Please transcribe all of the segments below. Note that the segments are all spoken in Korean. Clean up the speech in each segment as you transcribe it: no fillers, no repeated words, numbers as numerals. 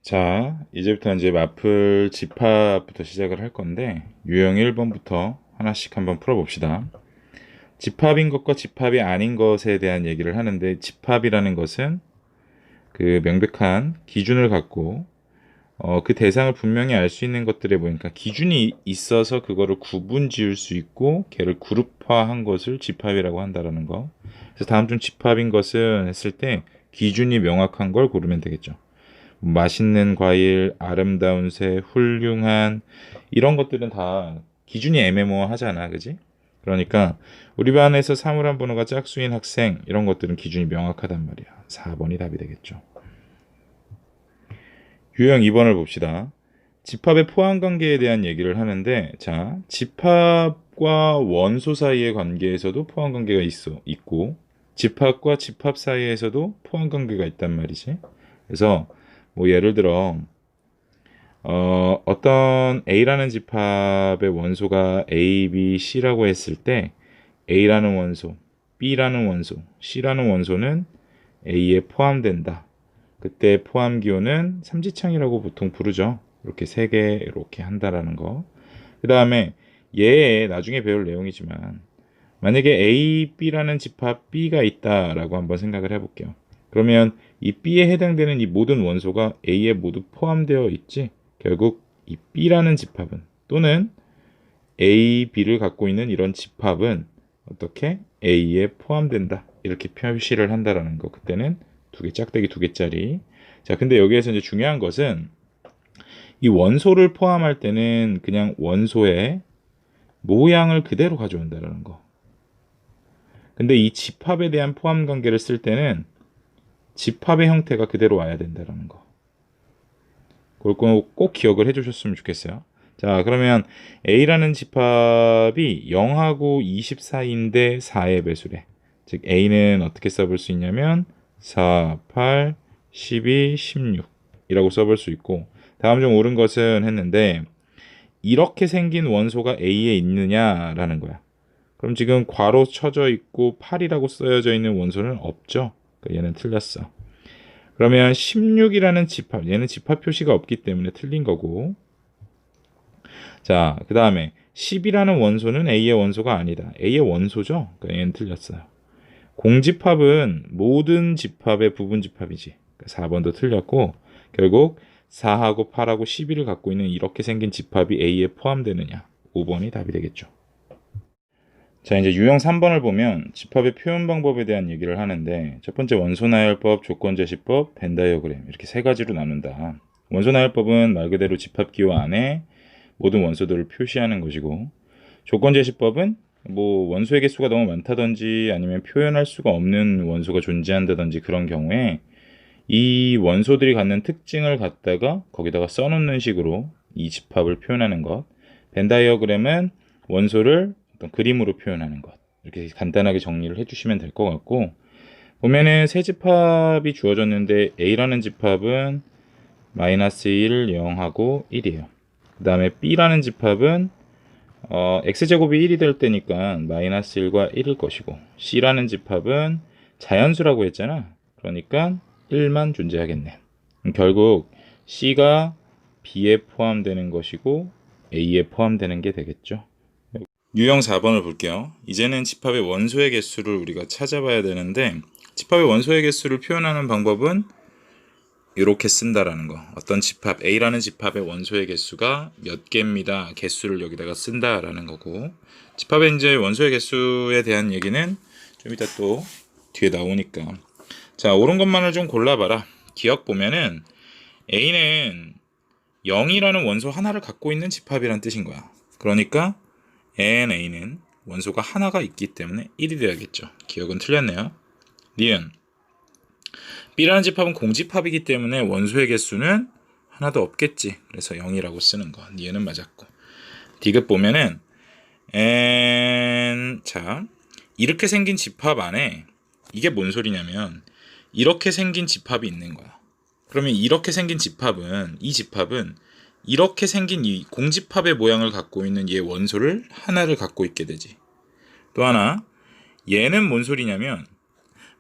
자, 이제부터 이제 마플 집합부터 시작을 할 건데, 유형 1번부터 하나씩 한번 풀어봅시다. 집합인 것과 집합이 아닌 것에 대한 얘기를 하는데, 집합이라는 것은 그 명백한 기준을 갖고, 그 대상을 분명히 알 수 있는 것들에 보니까 기준이 있어서 그거를 구분 지을 수 있고, 걔를 그룹화한 것을 집합이라고 한다라는 거. 그래서 다음 중 집합인 것은 했을 때, 기준이 명확한 걸 고르면 되겠죠. 맛있는 과일, 아름다운 새, 훌륭한 이런 것들은 다 기준이 애매모호하잖아, 그지? 그러니까 우리 반에서 사물함 번호가 짝수인 학생 이런 것들은 기준이 명확하단 말이야. 4번이 답이 되겠죠. 유형 2번을 봅시다. 집합의 포함 관계에 대한 얘기를 하는데, 자, 집합과 원소 사이의 관계에서도 포함 관계가 있고, 집합과 집합 사이에서도 포함 관계가 있단 말이지. 그래서 뭐 예를 들어 어떤 A라는 집합의 원소가 A, B, C라고 했을 때 A라는 원소, B라는 원소, C라는 원소는 A에 포함된다. 그때 포함 기호는 삼지창이라고 보통 부르죠. 이렇게 세 개 이렇게 한다라는 거. 그 다음에 얘에 나중에 배울 내용이지만 만약에 A, B라는 집합 B가 있다라고 한번 생각을 해볼게요. 그러면 이 B에 해당되는 이 모든 원소가 A에 모두 포함되어 있지. 결국 이 B라는 집합은 또는 A, B를 갖고 있는 이런 집합은 어떻게 A에 포함된다. 이렇게 표시를 한다라는 거. 그때는 짝대기 2개짜리. 자, 근데 여기에서 이제 중요한 것은 이 원소를 포함할 때는 그냥 원소의 모양을 그대로 가져온다라는 거. 근데 이 집합에 대한 포함 관계를 쓸 때는 집합의 형태가 그대로 와야 된다는 거. 그걸 꼭 기억을 해주셨으면 좋겠어요. 자, 그러면 A라는 집합이 0하고 24인데 4의 배수래. 즉 A는 어떻게 써볼 수 있냐면 4, 8, 12, 16 이라고 써볼 수 있고, 다음 중 옳은 것은 했는데 이렇게 생긴 원소가 A에 있느냐라는 거야. 그럼 지금 괄호 쳐져 있고 8이라고 쓰여져 있는 원소는 없죠. 그러니까 얘는 틀렸어. 그러면 16이라는 집합, 얘는 집합 표시가 없기 때문에 틀린 거고. 자, 그 다음에 10이라는 원소는 A의 원소가 아니다. A의 원소죠? 그러니까 얘는 틀렸어요. 공집합은 모든 집합의 부분 집합이지. 그러니까 4번도 틀렸고, 결국 4하고 8하고 12를 갖고 있는 이렇게 생긴 집합이 A에 포함되느냐. 5번이 답이 되겠죠. 자, 이제 유형 3번을 보면 집합의 표현 방법에 대한 얘기를 하는데, 첫 번째 원소나열법, 조건제시법, 벤다이어그램 이렇게 세 가지로 나눈다. 원소나열법은 말 그대로 집합 기호 안에 모든 원소들을 표시하는 것이고, 조건제시법은 뭐 원소의 개수가 너무 많다든지 아니면 표현할 수가 없는 원소가 존재한다든지 그런 경우에 이 원소들이 갖는 특징을 갖다가 거기다가 써놓는 식으로 이 집합을 표현하는 것. 벤다이어그램은 원소를 어떤 그림으로 표현하는 것. 이렇게 간단하게 정리를 해주시면 될 것 같고, 보면은 세 집합이 주어졌는데 A라는 집합은 마이너스 1, 0하고 1이에요. 그 다음에 B라는 집합은 x제곱이 1이 될 때니까 마이너스 1과 1일 것이고, C라는 집합은 자연수라고 했잖아. 그러니까 1만 존재하겠네. 결국 C가 B에 포함되는 것이고 A에 포함되는 게 되겠죠. 유형 4번을 볼게요. 이제는 집합의 원소의 개수를 우리가 찾아봐야 되는데, 집합의 원소의 개수를 표현하는 방법은 이렇게 쓴다라는 거. 어떤 집합 A라는 집합의 원소의 개수가 몇 개입니다. 개수를 여기다가 쓴다라는 거고, 집합의 이제 원소의 개수에 대한 얘기는 좀 이따 또 뒤에 나오니까. 자, 옳은 것만을 좀 골라봐라. 기억 보면은 A는 0이라는 원소 하나를 갖고 있는 집합이란 뜻인 거야. 그러니까 A는 원소가 하나가 있기 때문에 1이 돼야겠죠. 기억은 틀렸네요. 니은 B라는 집합은 공집합이기 때문에 원소의 개수는 하나도 없겠지. 그래서 0이라고 쓰는 거. 니은은 맞았고. 디귿 보면은 자, 이렇게 생긴 집합 안에 이게 뭔 소리냐면 이렇게 생긴 집합이 있는 거야. 그러면 이렇게 생긴 집합은, 이 집합은 이렇게 생긴 이 공집합의 모양을 갖고 있는 얘 원소를 하나를 갖고 있게 되지. 또 하나, 얘는 뭔 소리냐면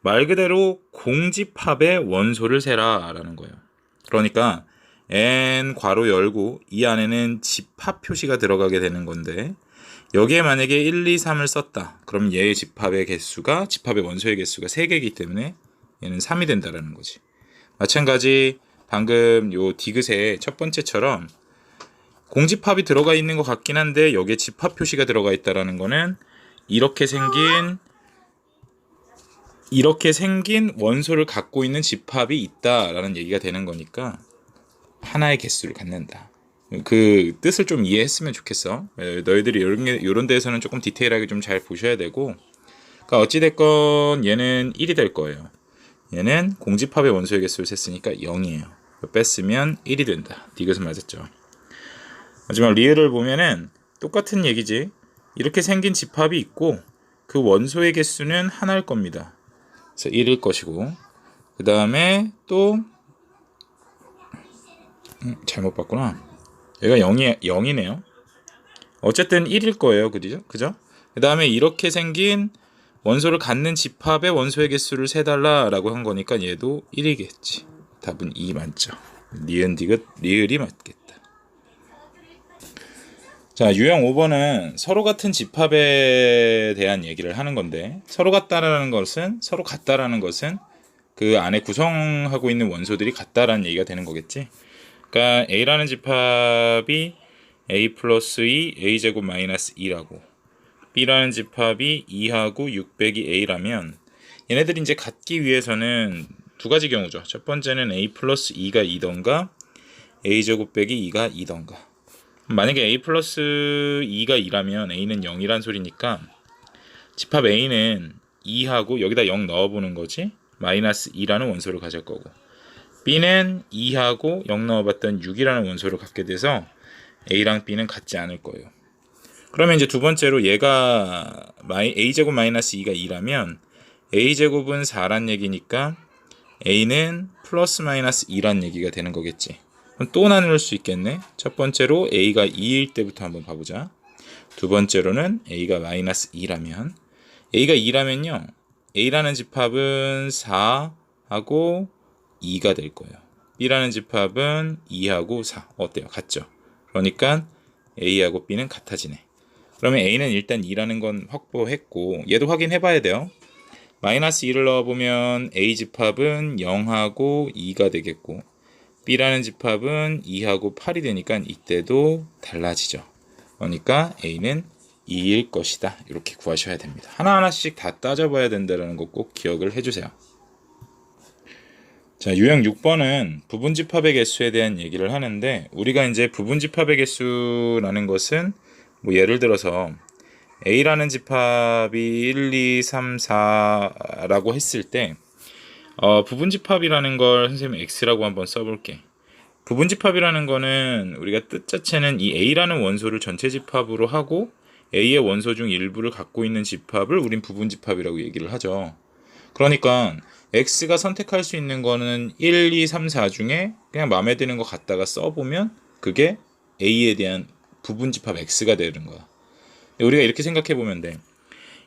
말 그대로 공집합의 원소를 세라 라는 거예요. 그러니까 n 괄호 열고 이 안에는 집합 표시가 들어가게 되는 건데 여기에 만약에 1, 2, 3을 썼다. 그럼 얘의 집합의 개수가 집합의 원소의 개수가 3개이기 때문에 얘는 3이 된다라는 거지. 마찬가지 방금 요 디귿의 첫 번째처럼 공집합이 들어가 있는 것 같긴 한데 여기에 집합 표시가 들어가 있다라는 거는 이렇게 생긴 원소를 갖고 있는 집합이 있다라는 얘기가 되는 거니까 하나의 개수를 갖는다. 그 뜻을 좀 이해했으면 좋겠어. 너희들이 이런 데에서는 조금 디테일하게 좀 잘 보셔야 되고, 그러니까 어찌됐건 얘는 1이 될 거예요. 얘는 공집합의 원소의 개수를 셌으니까 0이에요. 뺐으면 1이 된다. 디귿은 맞았죠. 하지만 리을을 보면은 똑같은 얘기지. 이렇게 생긴 집합이 있고 그 원소의 개수는 하나일 겁니다. 그래서 1일 것이고, 그 다음에 또 잘못 봤구나. 얘가 0이네요. 어쨌든 1일 거예요. 그죠? 그 다음에 이렇게 생긴 원소를 갖는 집합의 원소의 개수를 세달라라고 한 거니까 얘도 1이겠지. 답은 2 맞죠. 니은 디귿 리을이 맞겠다. 자, 유형 5번은 서로 같은 집합에 대한 얘기를 하는 건데, 서로 같다라는 것은 그 안에 구성하고 있는 원소들이 같다라는 얘기가 되는 거겠지. 그러니까 A라는 집합이 A 플러스 2, A제곱 마이너스 2라고, B라는 집합이 2하고 6 빼기 A라면 얘네들이 이제 같기 위해서는 두 가지 경우죠. 첫 번째는 A 플러스 2가 2던가 A제곱 빼기 2가 2던가. 만약에 A 플러스 2가 2라면 A는 0이란 소리니까 집합 A는 2하고 여기다 0 넣어보는 거지, 마이너스 2라는 원소를 가질 거고, B는 2하고 0 넣어봤던 6이라는 원소를 갖게 돼서 A랑 B는 같지 않을 거예요. 그러면 이제 두 번째로 얘가 A제곱 마이너스 2가 2라면 A제곱은 4란 얘기니까 A는 플러스 마이너스 2란 얘기가 되는 거겠지. 그럼 또 나눌 수 있겠네. 첫 번째로 A가 2일 때부터 한번 봐보자. 두 번째로는 A가 마이너스 2라면, A가 2라면요, A라는 집합은 4하고 2가 될 거예요. B라는 집합은 2하고 4. 어때요? 같죠? 그러니까 A하고 B는 같아지네. 그러면 A는 일단 2라는 건 확보했고, 얘도 확인해 봐야 돼요. 마이너스 2를 넣어보면 A 집합은 0하고 2가 되겠고, B라는 집합은 2하고 8이 되니까 이때도 달라지죠. 그러니까 A는 2일 것이다. 이렇게 구하셔야 됩니다. 하나하나씩 다 따져봐야 된다는 거 꼭 기억을 해주세요. 자, 유형 6번은 부분집합의 개수에 대한 얘기를 하는데, 우리가 이제 부분집합의 개수라는 것은 뭐 예를 들어서 A라는 집합이 1, 2, 3, 4라고 했을 때 부분집합이라는 걸 선생님 X라고 한번 써볼게. 부분집합이라는 거는 우리가 뜻 자체는 이 A라는 원소를 전체 집합으로 하고 A의 원소 중 일부를 갖고 있는 집합을 우린 부분집합이라고 얘기를 하죠. 그러니까 X가 선택할 수 있는 거는 1, 2, 3, 4 중에 그냥 마음에 드는 거 갖다가 써보면 그게 A에 대한 부분집합 X가 되는 거야. 우리가 이렇게 생각해 보면 돼.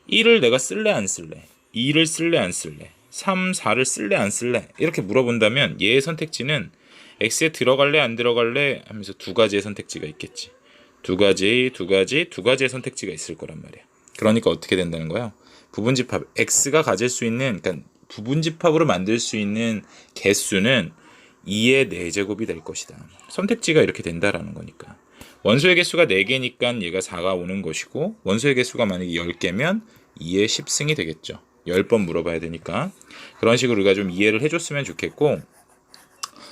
1을 내가 쓸래 안 쓸래? 2를 쓸래 안 쓸래? 3, 4를 쓸래 안 쓸래? 이렇게 물어본다면 얘의 선택지는 X에 들어갈래 안 들어갈래 하면서 두 가지의 선택지가 있겠지. 두 가지의 선택지가 있을 거란 말이야. 그러니까 어떻게 된다는 거야? 부분집합 X가 가질 수 있는, 그러니까 부분집합으로 만들 수 있는 개수는 2의 4제곱이 될 것이다. 선택지가 이렇게 된다라는 거니까. 원소의 개수가 4개니까 얘가 4가 오는 것이고, 원소의 개수가 만약에 10개면 2의 10승이 되겠죠. 10번 물어봐야 되니까. 그런 식으로 우리가 좀 이해를 해줬으면 좋겠고,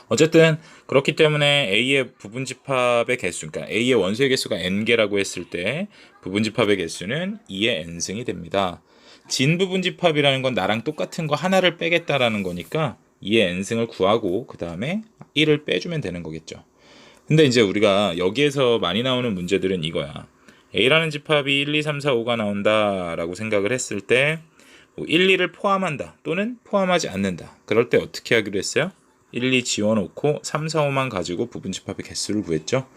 어쨌든 그렇기 때문에 A의 부분집합의 개수, 그러니까 A의 원소의 개수가 n개라고 했을 때 부분집합의 개수는 2의 n승이 됩니다. 진부분집합이라는 건 나랑 똑같은 거 하나를 빼겠다라는 거니까 2의 n승을 구하고 그 다음에 1을 빼주면 되는 거겠죠. 근데 이제 우리가 여기에서 많이 나오는 문제들은 이거야. A라는 집합이 1, 2, 3, 4, 5가 나온다라고 생각을 했을 때 1, 2를 포함한다 또는 포함하지 않는다. 그럴 때 어떻게 하기로 했어요? 1, 2 지워놓고 3, 4, 5만 가지고 부분집합의 개수를 구했죠.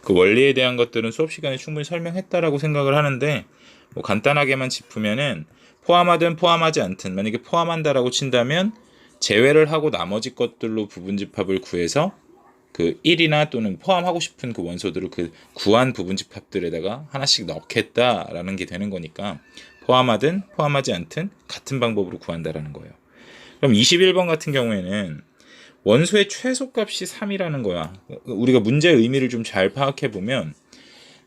그 원리에 대한 것들은 수업 시간에 충분히 설명했다라고 생각을 하는데, 뭐 간단하게만 짚으면은 포함하든 포함하지 않든, 만약에 포함한다라고 친다면 제외를 하고 나머지 것들로 부분집합을 구해서 그 1이나 또는 포함하고 싶은 그 원소들을 그 구한 부분집합들에다가 하나씩 넣겠다라는 게 되는 거니까 포함하든 포함하지 않든 같은 방법으로 구한다라는 거예요. 그럼 21번 같은 경우에는 원소의 최소값이 3이라는 거야. 우리가 문제의 의미를 좀 잘 파악해 보면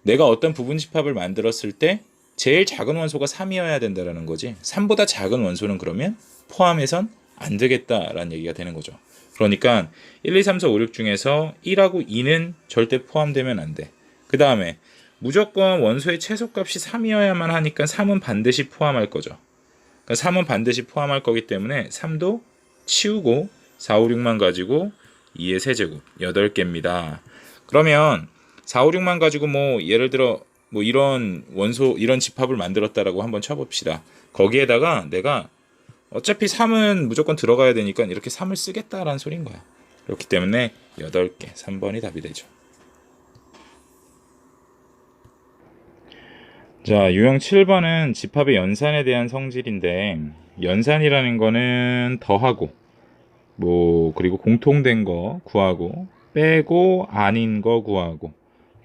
내가 어떤 부분집합을 만들었을 때 제일 작은 원소가 3이어야 된다라는 거지. 3보다 작은 원소는 그러면 포함해선 안 되겠다라는 얘기가 되는 거죠. 그러니까 1, 2, 3, 4, 5, 6 중에서 1하고 2는 절대 포함되면 안 돼. 그 다음에 무조건 원소의 최소값이 3이어야만 하니까 3은 반드시 포함할 거죠. 그러니까 3은 반드시 포함할 거기 때문에 3도 치우고 4, 5, 6만 가지고 2의 세제곱 8개입니다. 그러면 4, 5, 6만 가지고 뭐 예를 들어 뭐 이런 원소 이런 집합을 만들었다라고 한번 쳐봅시다. 거기에다가 내가 어차피 3은 무조건 들어가야 되니까 이렇게 3을 쓰겠다라는 소린 거야. 그렇기 때문에 8개 3번이 답이 되죠. 자, 유형 7번은 집합의 연산에 대한 성질인데 연산이라는 거는 더하고 뭐 그리고 공통된 거 구하고 빼고 아닌 거 구하고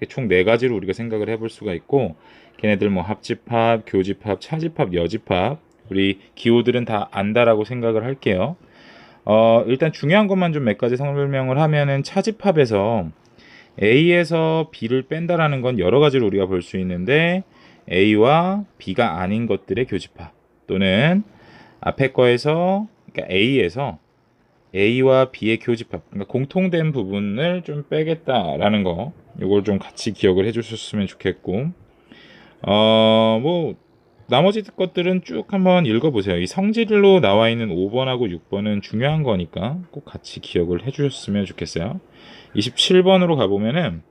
총 4가지로 우리가 생각을 해볼 수가 있고 걔네들 뭐 합집합, 교집합, 차집합, 여집합 우리 기호들은 다 안다라고 생각을 할게요. 일단 중요한 것만 좀 몇 가지 설명을 하면은 차집합에서 A에서 B를 뺀다라는 건 여러 가지로 우리가 볼 수 있는데 A와 B가 아닌 것들의 교집합 또는 앞에 거에서 그러니까 A에서 A와 B의 교집합 그러니까 공통된 부분을 좀 빼겠다라는 거 이걸 좀 같이 기억을 해주셨으면 좋겠고 뭐 나머지 것들은 쭉 한번 읽어보세요. 이 성질로 나와 있는 5번하고 6번은 중요한 거니까 꼭 같이 기억을 해주셨으면 좋겠어요. 27번으로 가보면은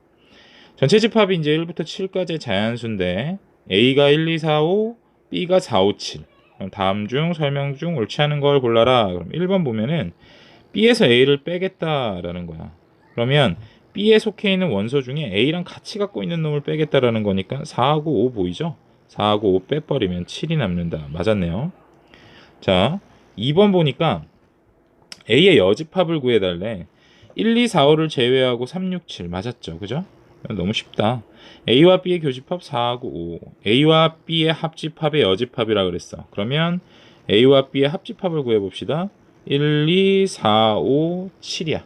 전체 집합이 이제 1부터 7까지의 자연수인데 A가 1, 2, 4, 5, B가 4, 5, 7 그럼 다음 중 설명 중 옳지 않은 걸 골라라. 그럼 1번 보면은 B에서 A를 빼겠다라는 거야. 그러면 B에 속해 있는 원소 중에 A랑 같이 갖고 있는 놈을 빼겠다라는 거니까 4하고 5 보이죠? 4하고 5 빼버리면 7이 남는다. 맞았네요. 자, 2번 보니까 A의 여집합을 구해달래. 1, 2, 4, 5를 제외하고 3, 6, 7 맞았죠? 그죠? 너무 쉽다. A와 B의 교집합 4하고 5. A와 B의 합집합의 여집합이라 그랬어. 그러면 A와 B의 합집합을 구해봅시다. 1, 2, 4, 5, 7이야.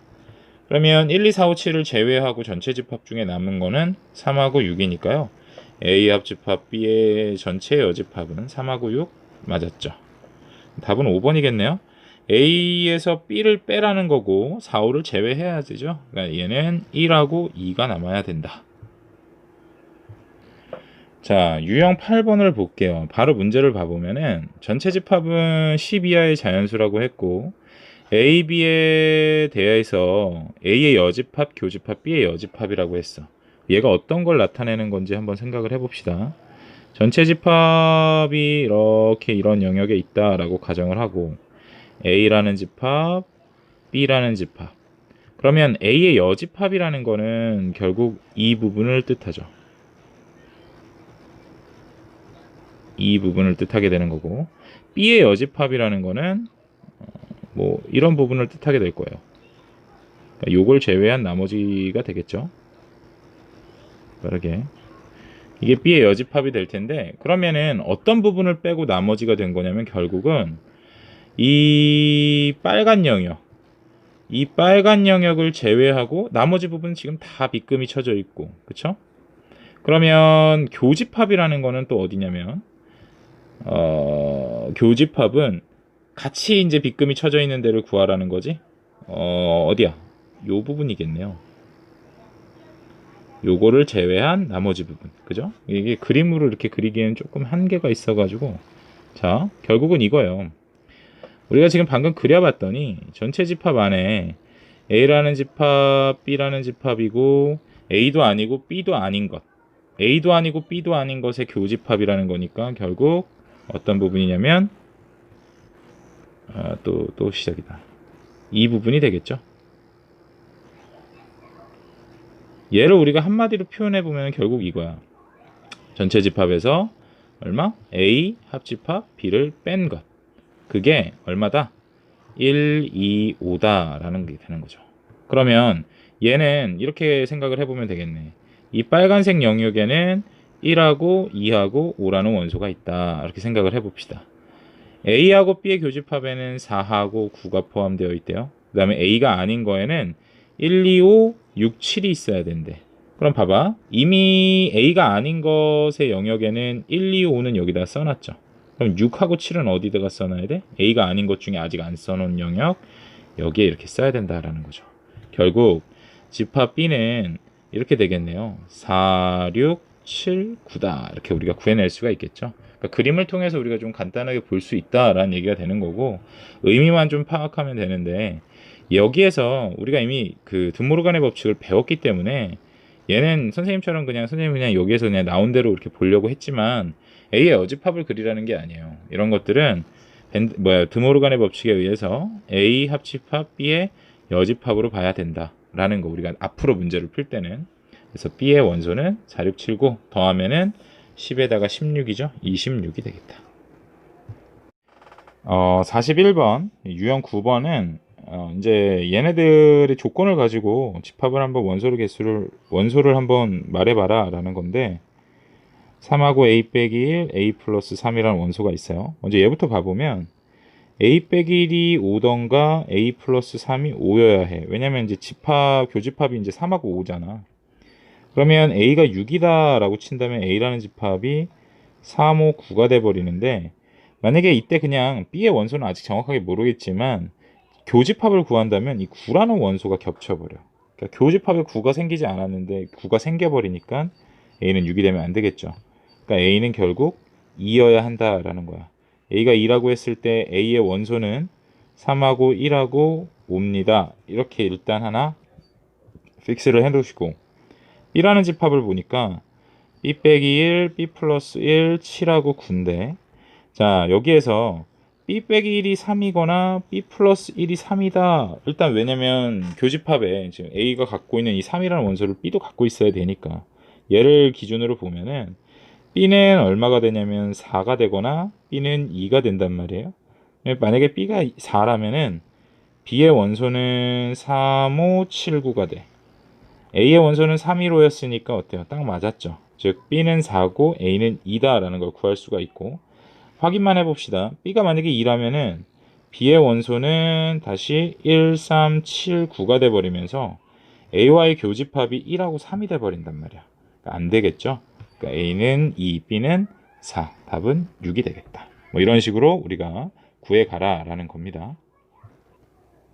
그러면 1, 2, 4, 5, 7을 제외하고 전체 집합 중에 남은 거는 3하고 6이니까요. A 합집합 B의 전체 여집합은 3하고 6 맞았죠. 답은 5번이겠네요. A에서 B를 빼라는 거고 4, 5를 제외해야 되죠. 그러니까 얘는 1하고 2가 남아야 된다. 자, 유형 8번을 볼게요. 바로 문제를 봐보면은 전체 집합은 10 이하의 자연수라고 했고 A, B에 대해서 A의 여집합, 교집합, B의 여집합이라고 했어. 얘가 어떤 걸 나타내는 건지 한번 생각을 해봅시다. 전체 집합이 이렇게 이런 영역에 있다라고 가정을 하고 A라는 집합, B라는 집합. 그러면 A의 여집합이라는 거는 결국 이 부분을 뜻하죠. 이 부분을 뜻하게 되는 거고 B의 여집합이라는 거는 뭐 이런 부분을 뜻하게 될 거예요. 그러니까 요걸 제외한 나머지가 되겠죠. 그러게 이게 B의 여집합이 될 텐데 그러면은 어떤 부분을 빼고 나머지가 된 거냐면 결국은 이 빨간 영역을 제외하고 나머지 부분은 지금 다 빗금이 쳐져 있고 그쵸? 그러면 교집합이라는 거는 또 어디냐면 교집합은 같이 이제 빗금이 쳐져 있는 데를 구하라는 거지. 어디야? 요 부분이겠네요. 요거를 제외한 나머지 부분. 그죠? 이게 그림으로 이렇게 그리기에는 조금 한계가 있어가지고. 자, 결국은 이거예요. 우리가 지금 방금 그려봤더니 전체 집합 안에 A라는 집합, B라는 집합이고 A도 아니고 B도 아닌 것. A도 아니고 B도 아닌 것의 교집합이라는 거니까 결국 어떤 부분이냐면 또 시작이다. 이 부분이 되겠죠. 얘를 우리가 한마디로 표현해 보면 결국 이거야. 전체 집합에서 얼마? A 합집합 B를 뺀 것. 그게 얼마다? 1, 2, 5다라는 게 되는 거죠. 그러면 얘는 이렇게 생각을 해보면 되겠네. 이 빨간색 영역에는 1하고 2하고 5라는 원소가 있다. 이렇게 생각을 해봅시다. A하고 B의 교집합에는 4하고 9가 포함되어 있대요. 그 다음에 A가 아닌 거에는 1, 2, 5, 6, 7이 있어야 된대. 그럼 봐봐. 이미 A가 아닌 것의 영역에는 1, 2, 5는 여기다 써놨죠. 그럼 6하고 7은 어디다가 써놔야 돼? A가 아닌 것 중에 아직 안 써놓은 영역 여기에 이렇게 써야 된다라는 거죠. 결국 집합 B는 이렇게 되겠네요. 4, 6, 7, 9다. 이렇게 우리가 구해낼 수가 있겠죠. 그러니까 그림을 통해서 우리가 좀 간단하게 볼 수 있다라는 얘기가 되는 거고, 의미만 좀 파악하면 되는데, 여기에서 우리가 이미 그 드모르간의 법칙을 배웠기 때문에 얘는 선생님처럼 그냥 선생님이 그냥 여기에서 그냥 나온 대로 이렇게 보려고 했지만 A의 여집합을 그리라는 게 아니에요. 이런 것들은 드모르간의 법칙에 의해서 A 합집합 B의 여집합으로 봐야 된다라는 거, 우리가 앞으로 문제를 풀 때는. 그래서 B의 원소는 4, 6, 7, 9 더하면은 10에다가 16이죠. 26이 되겠다. 41번 유형 9번은 이제 얘네들의 조건을 가지고 집합을 한번 원소를 한번 말해봐라 라는 건데, 3하고 A 빼기 1, A 플러스 3이라는 원소가 있어요. 먼저 얘부터 봐보면 A 빼기 1이 5던가 A 플러스 3이 5여야 해. 왜냐면 이제 교집합이 이제 3하고 5잖아. 그러면 A가 6이다 라고 친다면 A라는 집합이 3, 5, 9가 돼버리는데, 만약에 이때 그냥 B의 원소는 아직 정확하게 모르겠지만 교집합을 구한다면 이 9라는 원소가 겹쳐버려. 그러니까 교집합에 9가 생기지 않았는데 9가 생겨버리니까 A는 6이 되면 안 되겠죠. 그러니까 A는 결국 2여야 한다라는 거야. A가 2라고 했을 때 A의 원소는 3하고 1하고 5입니다. 이렇게 일단 하나 픽스를 해놓으시고, B라는 집합을 보니까 B 빼기 1, B 플러스 1, 7하고 9인데, 자 여기에서 B 빼기 1이 3이거나 B 플러스 1이 3이다. 일단 왜냐면 교집합에 지금 A가 갖고 있는 이 3이라는 원소를 B도 갖고 있어야 되니까, 얘를 기준으로 보면은 B는 얼마가 되냐면 4가 되거나 B는 2가 된단 말이에요. 만약에 B가 4라면은 B의 원소는 3, 5, 7, 9가 돼. A의 원소는 3, 1, 5였으니까 어때요? 딱 맞았죠. 즉 B는 4고 A는 2다라는 걸 구할 수가 있고, 확인만 해봅시다. B가 만약에 2라면은 B의 원소는 다시 1, 3, 7, 9가 돼버리면서 A와의 교집합이 1하고 3이 돼버린단 말이야. 그러니까 안 되겠죠. 그러니까 A는 2, B는 4. 답은 6이 되겠다. 뭐 이런 식으로 우리가 구해가라 라는 겁니다.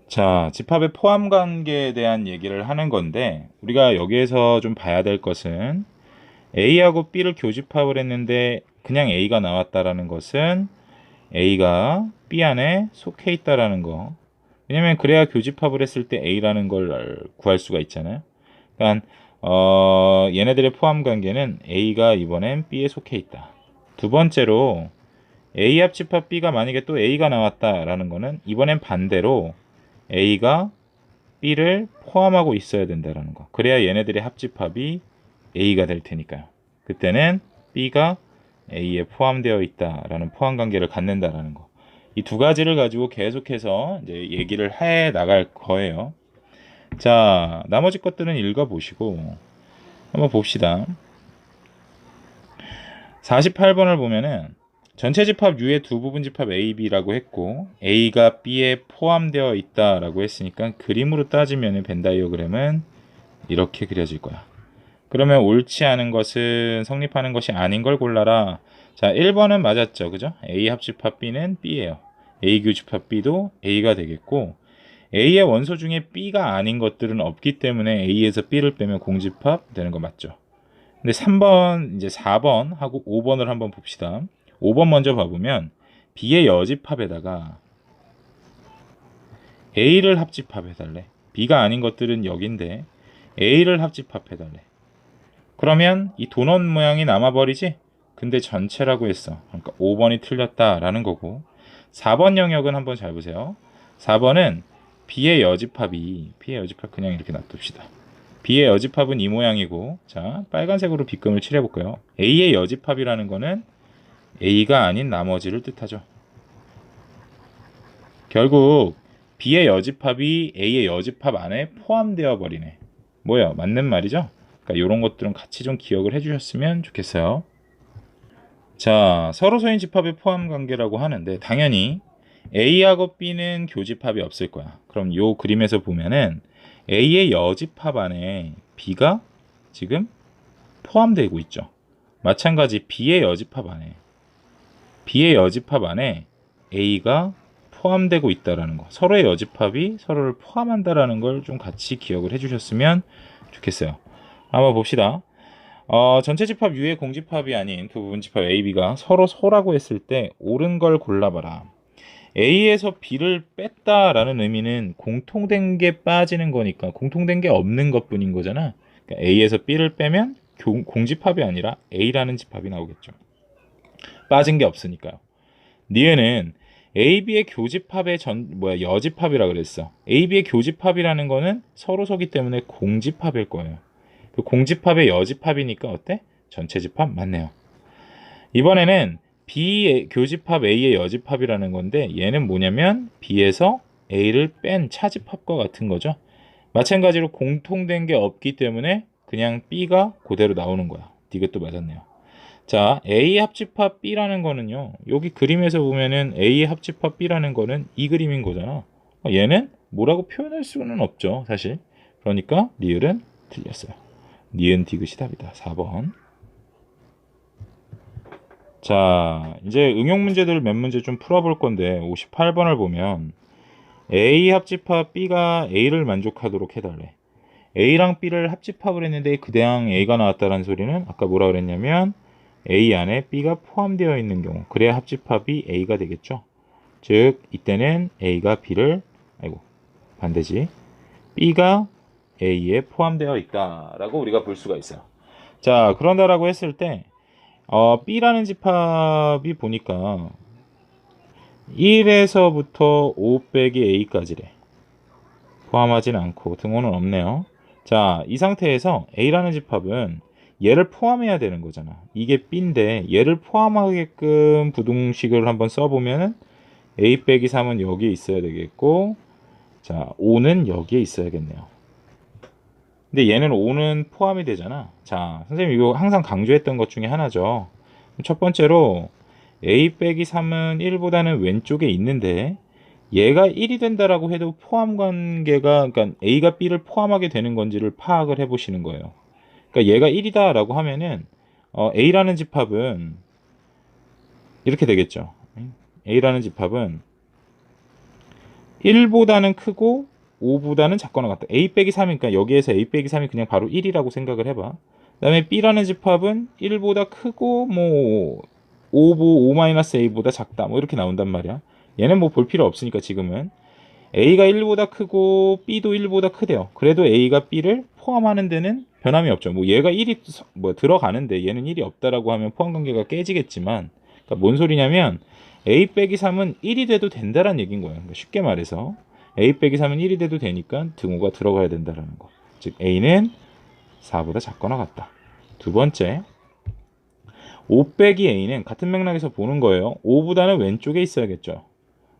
자, 집합의 포함 관계에 대한 얘기를 하는 건데, 우리가 여기에서 좀 봐야 될 것은 A하고 B를 교집합을 했는데 그냥 A가 나왔다라는 것은 A가 B 안에 속해 있다라는 거. 왜냐면 그래야 교집합을 했을 때 A라는 걸 구할 수가 있잖아요. 그러니까 얘네들의 포함 관계는 A가 이번엔 B에 속해 있다. 두 번째로 A 합집합 B가 만약에 또 A가 나왔다라는 거는 이번엔 반대로 A가 B를 포함하고 있어야 된다라는 거. 그래야 얘네들의 합집합이 A가 될 테니까요. 그때는 B가 A에 포함되어 있다라는 포함 관계를 갖는다라는 거. 이 두 가지를 가지고 계속해서 이제 얘기를 해 나갈 거예요. 자, 나머지 것들은 읽어보시고 한번 봅시다. 48번을 보면은 전체 집합 U의 두 부분 집합 A, B라고 했고 A가 B에 포함되어 있다라고 했으니까 그림으로 따지면 벤 다이어그램은 이렇게 그려질 거야. 그러면 옳지 않은 것은 성립하는 것이 아닌 걸 골라라. 자, 1번은 맞았죠. 그죠? A 합집합 B는 B예요. A 교집합 B도 A가 되겠고, A의 원소 중에 B가 아닌 것들은 없기 때문에 A에서 B를 빼면 공집합 되는 거 맞죠? 근데 3번, 이제 4번 하고 5번을 한번 봅시다. 5번 먼저 봐보면 B의 여집합에다가 A를 합집합해달래. B가 아닌 것들은 여긴데 A를 합집합해달래. 그러면 이 도넛 모양이 남아버리지? 근데 전체라고 했어. 그러니까 5번이 틀렸다라는 거고, 4번 영역은 한번 잘 보세요. 4번은 B의 여집합 그냥 이렇게 놔둡시다. B의 여집합은 이 모양이고, 자, 빨간색으로 빗금을 칠해볼까요? A의 여집합이라는 거는 A가 아닌 나머지를 뜻하죠. 결국 B의 여집합이 A의 여집합 안에 포함되어 버리네. 뭐예요? 맞는 말이죠? 그러니까 이런 것들은 같이 좀 기억을 해주셨으면 좋겠어요. 자, 서로 소인 집합의 포함 관계라고 하는데 당연히 A하고 B는 교집합이 없을 거야. 그럼 요 그림에서 보면은 A의 여집합 안에 B가 지금 포함되고 있죠. 마찬가지 B의 여집합 안에 A가 포함되고 있다라는 거. 서로의 여집합이 서로를 포함한다라는 걸 좀 같이 기억을 해주셨으면 좋겠어요. 한번 봅시다. 전체 집합 U의 공집합이 아닌 두 부분 집합 A, B가 서로 소라고 했을 때 옳은 걸 골라봐라. A에서 B를 뺐다라는 의미는 공통된 게 빠지는 거니까 공통된 게 없는 것뿐인 거잖아. 그러니까 A에서 B를 빼면 공집합이 아니라 A라는 집합이 나오겠죠. 빠진 게 없으니까요. 니에는 A, B의 교집합의 여집합이라 그랬어. A, B의 교집합이라는 거는 서로 소기 때문에 공집합일 거예요. 그 공집합의 여집합이니까 어때? 전체 집합 맞네요. 이번에는 B의 교집합 A의 여집합이라는 건데 얘는 뭐냐면 B에서 A를 뺀 차집합과 같은 거죠. 마찬가지로 공통된 게 없기 때문에 그냥 B가 그대로 나오는 거야. 이것도 맞았네요. 자, A 합집합 B라는 거는요. 여기 그림에서 보면은 A 합집합 B라는 거는 이 그림인 거잖아. 얘는 뭐라고 표현할 수는 없죠, 사실. 그러니까 리을은 틀렸어요. 니은 디귿이 답이다. 4번. 자, 이제 응용 문제들 몇 문제 좀 풀어볼 건데 58번을 보면 A 합집합 B가 A를 만족하도록 해달래. A랑 B를 합집합을 했는데 그대항 A가 나왔다는 소리는 아까 뭐라 그랬냐면 A 안에 B가 포함되어 있는 경우 그래야 합집합이 A가 되겠죠. 즉 이때는 A가 B를 반대지 B가 A에 포함되어 있다라고 우리가 볼 수가 있어요. 자, 그런다라고 했을 때 B라는 집합이 보니까 1에서부터 5 빼기 A까지래. 포함하진 않고 등호는 없네요. 자, 이 상태에서 A라는 집합은 얘를 포함해야 되는 거잖아. 이게 B인데 얘를 포함하게끔 부등식을 한번 써보면 A 빼기 3은 여기에 있어야 되겠고 자, 5는 여기에 있어야겠네요. 근데 얘는 5는 포함이 되잖아. 자, 선생님 이거 항상 강조했던 것 중에 하나죠. 첫 번째로 A 빼기 3은 1보다는 왼쪽에 있는데 얘가 1이 된다라고 해도 포함 관계가 그러니까 A가 B를 포함하게 되는 건지를 파악을 해 보시는 거예요. 그러니까 얘가 1이다라고 하면은 A라는 집합은 이렇게 되겠죠. A라는 집합은 1보다는 크고 5보다는 작거나 같다. A 빼기 3이니까 여기에서 A 빼기 3이 그냥 바로 1이라고 생각을 해봐. 그 다음에 B라는 집합은 1보다 크고 뭐 5-A보다 작다 뭐 이렇게 나온단 말이야. 얘는 뭐 볼 필요 없으니까 지금은 A가 1보다 크고 B도 1보다 크대요. 그래도 A가 B를 포함하는 데는 변함이 없죠. 뭐 얘가 1이 들어가는데 얘는 1이 없다라고 하면 포함 관계가 깨지겠지만 그러니까 뭔 소리냐면 A 빼기 3은 1이 돼도 된다라는 얘기인 거예요. 그러니까 쉽게 말해서 A 빼기 3은 1이 돼도 되니까 등호가 들어가야 된다라는 거. 즉 A는 4보다 작거나 같다. 두 번째 5 빼기 A는 같은 맥락에서 보는 거예요. 5보다는 왼쪽에 있어야겠죠.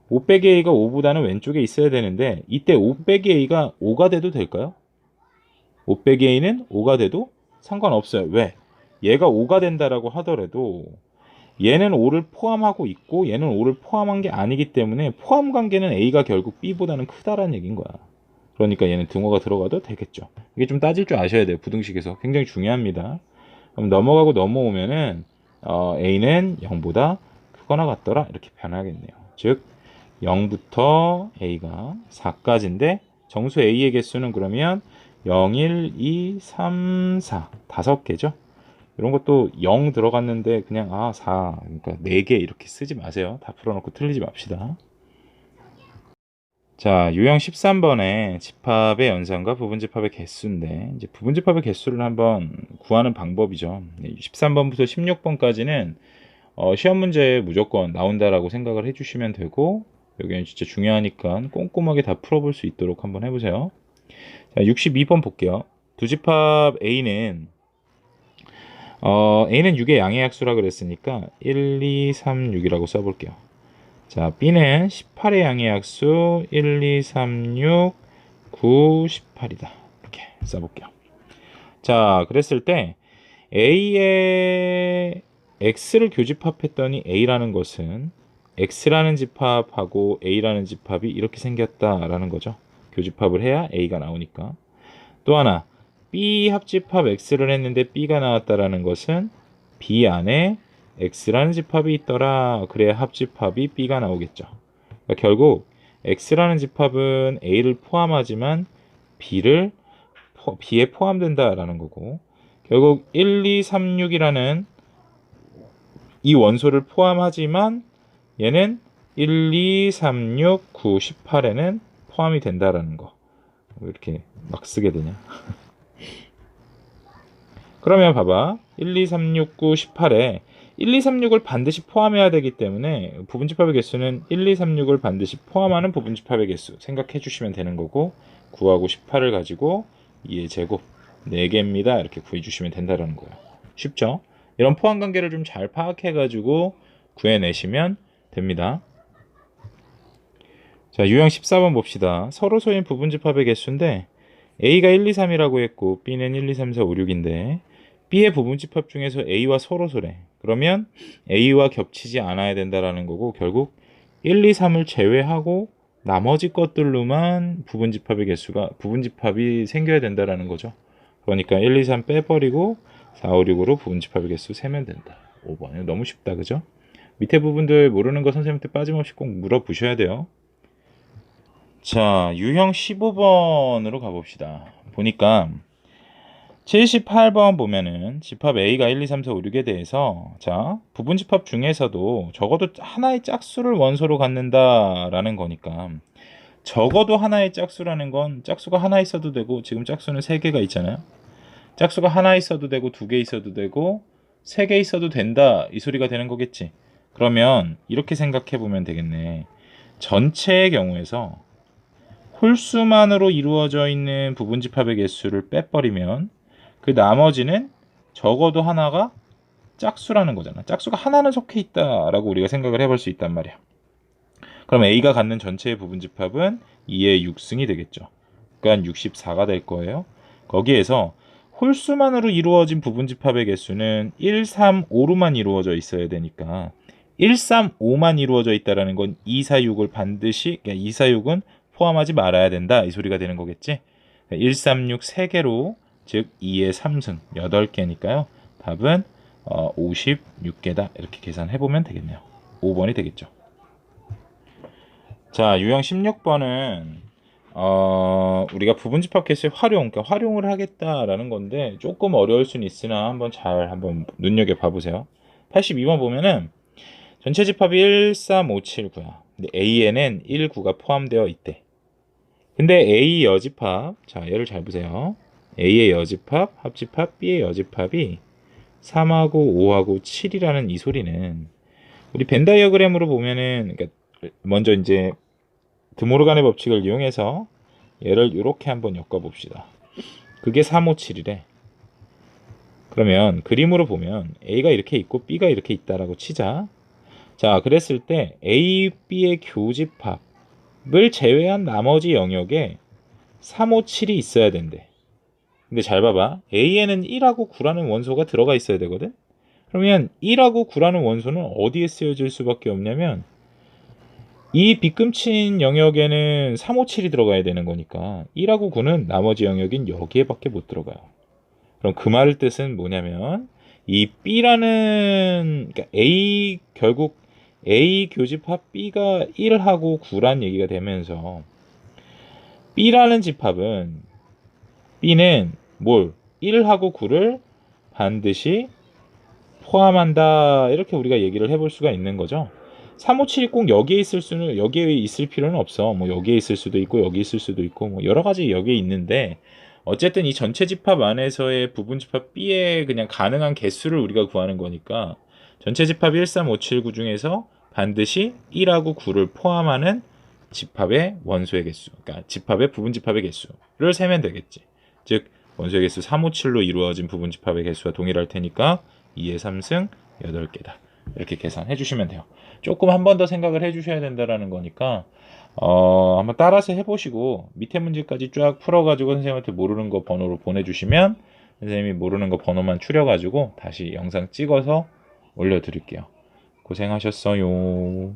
5 빼기 A가 5보다는 왼쪽에 있어야 되는데 이때 5 빼기 A가 5가 돼도 될까요? 5 빼기 A는 5가 돼도 상관없어요. 왜? 얘가 5가 된다라고 하더라도 얘는 5를 포함하고 있고 얘는 5를 포함한 게 아니기 때문에 포함 관계는 A가 결국 B보다는 크다라는 얘기인 거야. 그러니까 얘는 등호가 들어가도 되겠죠. 이게 좀 따질 줄 아셔야 돼요. 부등식에서. 굉장히 중요합니다. 그럼 넘어가고 넘어오면은 A는 0보다 크거나 같더라 이렇게 변하겠네요. 즉 0부터 A가 4까지인데 정수 A의 개수는 그러면 0, 1, 2, 3, 4 5개죠. 이런 것도 0 들어갔는데 그냥 4 그러니까 4개 이렇게 쓰지 마세요. 다 풀어놓고 틀리지 맙시다. 자, 유형 13번에 집합의 연산과 부분집합의 개수인데 이제 부분집합의 개수를 한번 구하는 방법이죠. 13번부터 16번까지는 시험 문제에 무조건 나온다라고 생각을 해주시면 되고 여기는 진짜 중요하니까 꼼꼼하게 다 풀어볼 수 있도록 한번 해보세요. 자, 62번 볼게요. 두 집합 A는 A는 6의 양의 약수라 그랬으니까 1, 2, 3, 6이라고 써볼게요. 자, B는 18의 양의 약수 1, 2, 3, 6, 9, 18이다. 이렇게 써볼게요. 자, 그랬을 때 A에 X를 교집합했더니 A라는 것은 X라는 집합하고 A라는 집합이 이렇게 생겼다라는 거죠. 교집합을 해야 A가 나오니까. 또 하나, B 합집합 X를 했는데 B가 나왔다라는 것은 B 안에 X라는 집합이 있더라. 그래야 합집합이 B가 나오겠죠. 그러니까 결국 X라는 집합은 A를 포함하지만 B에 포함된다라는 거고, 결국 1, 2, 3, 6이라는 이 원소를 포함하지만 얘는 1, 2, 3, 6, 9, 18에는 포함이 된다라는 거. 왜 이렇게 막 쓰게 되냐? 그러면 봐봐. 1, 2, 3, 6, 9, 18에 1, 2, 3, 6을 반드시 포함해야 되기 때문에 부분집합의 개수는 1, 2, 3, 6을 반드시 포함하는 부분집합의 개수 생각해 주시면 되는 거고, 9하고 18을 가지고 2의 제곱 4개입니다. 이렇게 구해주시면 된다는 거예요. 쉽죠? 이런 포함 관계를 좀 잘 파악해가지고 구해내시면 됩니다. 자, 유형 14번 봅시다. 서로 소인 부분집합의 개수인데 A가 1, 2, 3이라고 했고 B는 1, 2, 3, 4, 5, 6인데 B의 부분집합 중에서 A와 서로 소래. 그러면 A와 겹치지 않아야 된다라는 거고, 결국 1, 2, 3을 제외하고 나머지 것들로만 부분집합이 생겨야 된다라는 거죠. 그러니까 1, 2, 3 빼버리고 4, 5, 6으로 부분집합의 개수 세면 된다. 5번. 너무 쉽다, 그죠? 밑에 부분들 모르는 거 선생님한테 빠짐없이 꼭 물어보셔야 돼요. 자, 유형 15번으로 가봅시다. 보니까 78번 보면은 집합 A가 1, 2, 3, 4, 5, 6에 대해서, 자, 부분집합 중에서도 적어도 하나의 짝수를 원소로 갖는다라는 거니까, 적어도 하나의 짝수라는 건 짝수가 하나 있어도 되고, 지금 짝수는 3개가 있잖아요. 짝수가 하나 있어도 되고 2개 있어도 되고 3개 있어도 된다, 이 소리가 되는 거겠지. 그러면 이렇게 생각해 보면 되겠네. 전체의 경우에서 홀수만으로 이루어져 있는 부분집합의 개수를 빼버리면 그 나머지는 적어도 하나가 짝수라는 거잖아. 짝수가 하나는 속해 있다라고 우리가 생각을 해볼 수 있단 말이야. 그럼 A가 갖는 전체의 부분집합은 2의 6승이 되겠죠. 그러니까 64가 될 거예요. 거기에서 홀수만으로 이루어진 부분집합의 개수는 1, 3, 5로만 이루어져 있어야 되니까 1, 3, 5만 이루어져 있다는 건 2, 4, 6을 반드시, 그러니까 2, 4, 6은 포함하지 말아야 된다, 이 소리가 되는 거겠지. 1, 3, 6 3개로, 즉 2의 3승 8개니까요. 답은 56개다. 이렇게 계산해보면 되겠네요. 5번이 되겠죠. 자, 유형 16번은 우리가 부분집합 개수의 그러니까 활용을 하겠다라는 건데 조금 어려울 수는 있으나 한번 눈여겨 봐보세요. 82번 보면은 전체 집합이 1, 3, 5, 7, 9야. 근데 A에는 1, 9가 포함되어 있대. 근데 A 여집합, 자, 얘를 잘 보세요. A의 여집합, 합집합, B의 여집합이 3하고 5하고 7이라는 이 소리는 우리 벤 다이어그램으로 보면은, 그러니까 먼저 이제 드모르간의 법칙을 이용해서 얘를 이렇게 한번 엮어봅시다. 그게 3, 5, 7이래. 그러면 그림으로 보면 A가 이렇게 있고 B가 이렇게 있다라고 치자. 자, 그랬을 때 A, B의 교집합을 제외한 나머지 영역에 3, 5, 7이 있어야 된대. 근데 잘 봐봐. A에는 1하고 9라는 원소가 들어가 있어야 되거든. 그러면 1하고 9라는 원소는 어디에 쓰여질 수밖에 없냐면 이 빗금친 영역에는 3, 5, 7이 들어가야 되는 거니까 1하고 9는 나머지 영역인 여기에밖에 못 들어가요. 그럼 그 말의 뜻은 뭐냐면 이 B라는, 그러니까 결국 A 교집합 B가 1하고 9란 얘기가 되면서 B라는 집합은 B는 1하고 9를 반드시 포함한다, 이렇게 우리가 얘기를 해볼 수가 있는 거죠. 3, 5, 7이 꼭 여기에 있을 필요는 없어. 여기에 있을 수도 있고 여기 있을 수도 있고 여러 가지 여기에 있는데, 어쨌든 이 전체 집합 안에서의 부분집합 B의 그냥 가능한 개수를 우리가 구하는 거니까 전체 집합 1, 3, 5, 7, 9 중에서 반드시 1하고 9를 포함하는 집합의 원소의 개수, 그러니까 집합의 부분집합의 개수를 세면 되겠지. 즉 원소의 개수 3, 5, 7로 이루어진 부분집합의 개수와 동일할 테니까 2의 3승 8개다. 이렇게 계산해 주시면 돼요. 조금 한 번 더 생각을 해 주셔야 된다라는 거니까 한번 따라서 해보시고 밑에 문제까지 쫙 풀어가지고 선생님한테 모르는 거 번호로 보내주시면 선생님이 모르는 거 번호만 추려가지고 다시 영상 찍어서 올려드릴게요. 고생하셨어요.